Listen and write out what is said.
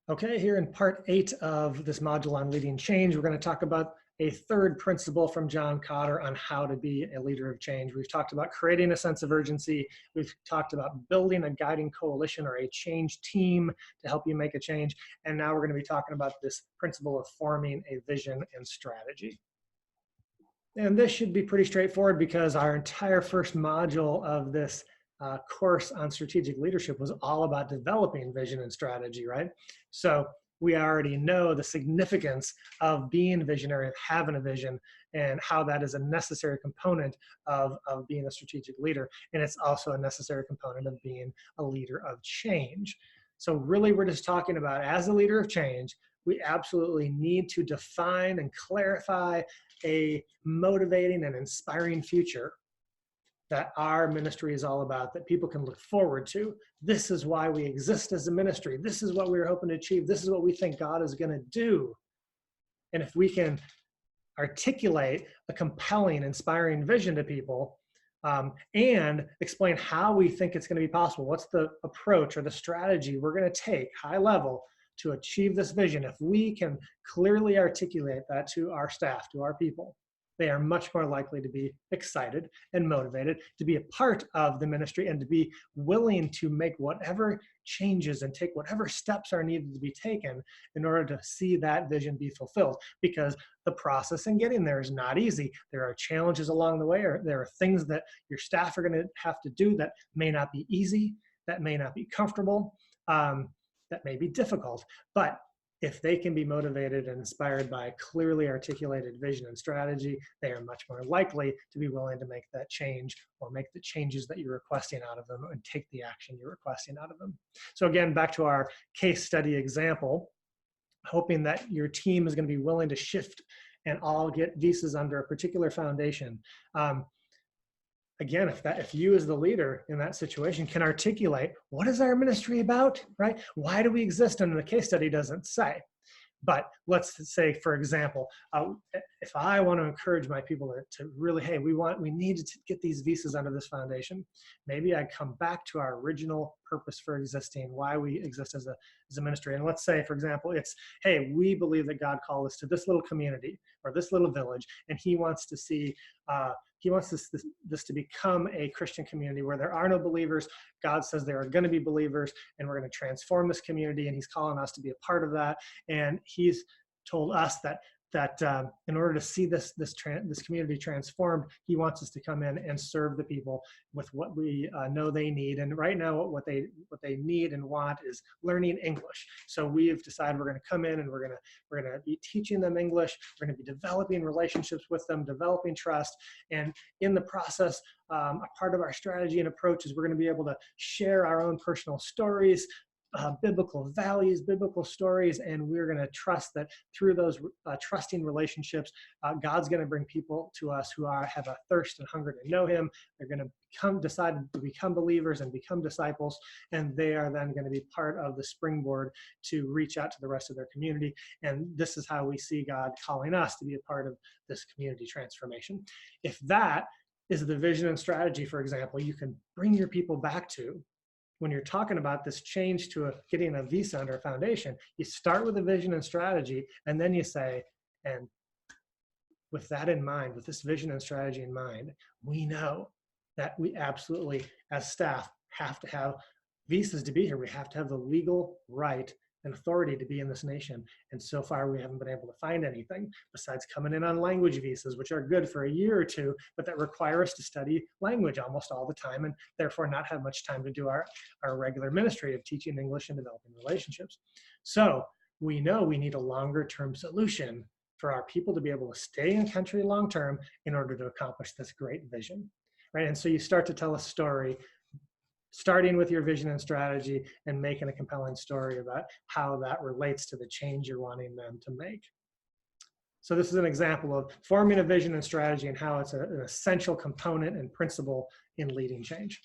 Okay, here in part 8 of this module on leading change, we're going to talk about a third principle from John Kotter on how to be a leader of change. We've talked about creating a sense of urgency. We've talked about building a guiding coalition or a change team to help you make a change. And now we're going to be talking about this principle of forming a vision and strategy. And this should be pretty straightforward because our entire first module of this course on strategic leadership was all about developing vision and strategy, right? So we already know the significance of being visionary, of having a vision, and how that is a necessary component of being a strategic leader. And it's also a necessary component of being a leader of change. So really, we're just talking about, as a leader of change, we absolutely need to define and clarify a motivating and inspiring future that our ministry is all about, that people can look forward to. This is why we exist as a ministry. This is what we're hoping to achieve. This is what we think God is going to do. And if we can articulate a compelling, inspiring vision to people, and explain how we think it's going to be possible, what's the approach or the strategy we're going to take, high level, to achieve this vision, if we can clearly articulate that to our staff, to our people, they are much more likely to be excited and motivated to be a part of the ministry and to be willing to make whatever changes and take whatever steps are needed to be taken in order to see that vision be fulfilled. Because the process in getting there is not easy. There are challenges along the way, or there are things that your staff are going to have to do that may not be easy, that may not be comfortable, that may be difficult. But if they can be motivated and inspired by a clearly articulated vision and strategy, they are much more likely to be willing to make that change or make the changes that you're requesting out of them and take the action you're requesting out of them. So again, back to our case study example, hoping that your team is going to be willing to shift and all get visas under a particular foundation. Again, if you as the leader in that situation can articulate, what is our ministry about, right? Why do we exist? And the case study doesn't say. But let's say, for example, if I want to encourage my people to really, hey, we need to get these visas under this foundation, maybe I come back to our original purpose for existing, why we exist as a ministry. And let's say, for example, it's, hey, we believe that God called us to this little community or this little village, and he wants to see, he wants this to become a Christian community where there are no believers. God says there are going to be believers, and we're going to transform this community, and he's calling us to be a part of that. And he's told us that in order to see this community transformed, he wants us to come in and serve the people with what we know they need. And right now, what they need and want is learning English. So we've decided we're going to come in and we're going to be teaching them English. We're going to be developing relationships with them, developing trust, and in the process, a part of our strategy and approach is we're going to be able to share our own personal stories, biblical values, biblical stories, and we're going to trust that through those trusting relationships, God's going to bring people to us who have a thirst and hunger to know him. They're going to decide to become believers and become disciples, and they are then going to be part of the springboard to reach out to the rest of their community. And this is how we see God calling us to be a part of this community transformation. If that is the vision and strategy, for example, you can bring your people back to when you're talking about this change to getting a visa under a foundation. You start with a vision and strategy, and then you say, and with that in mind, with this vision and strategy in mind, we know that we absolutely, as staff, have to have visas to be here. We have to have the legal right and authority to be in this nation. And so far, we haven't been able to find anything besides coming in on language visas, which are good for a year or two, but that require us to study language almost all the time, and therefore not have much time to do our regular ministry of teaching English and developing relationships. So we know we need a longer term solution for our people to be able to stay in country long term in order to accomplish this great vision, right? And so you start to tell a story, starting with your vision and strategy and making a compelling story about how that relates to the change you're wanting them to make. So this is an example of forming a vision and strategy and how it's an essential component and principle in leading change.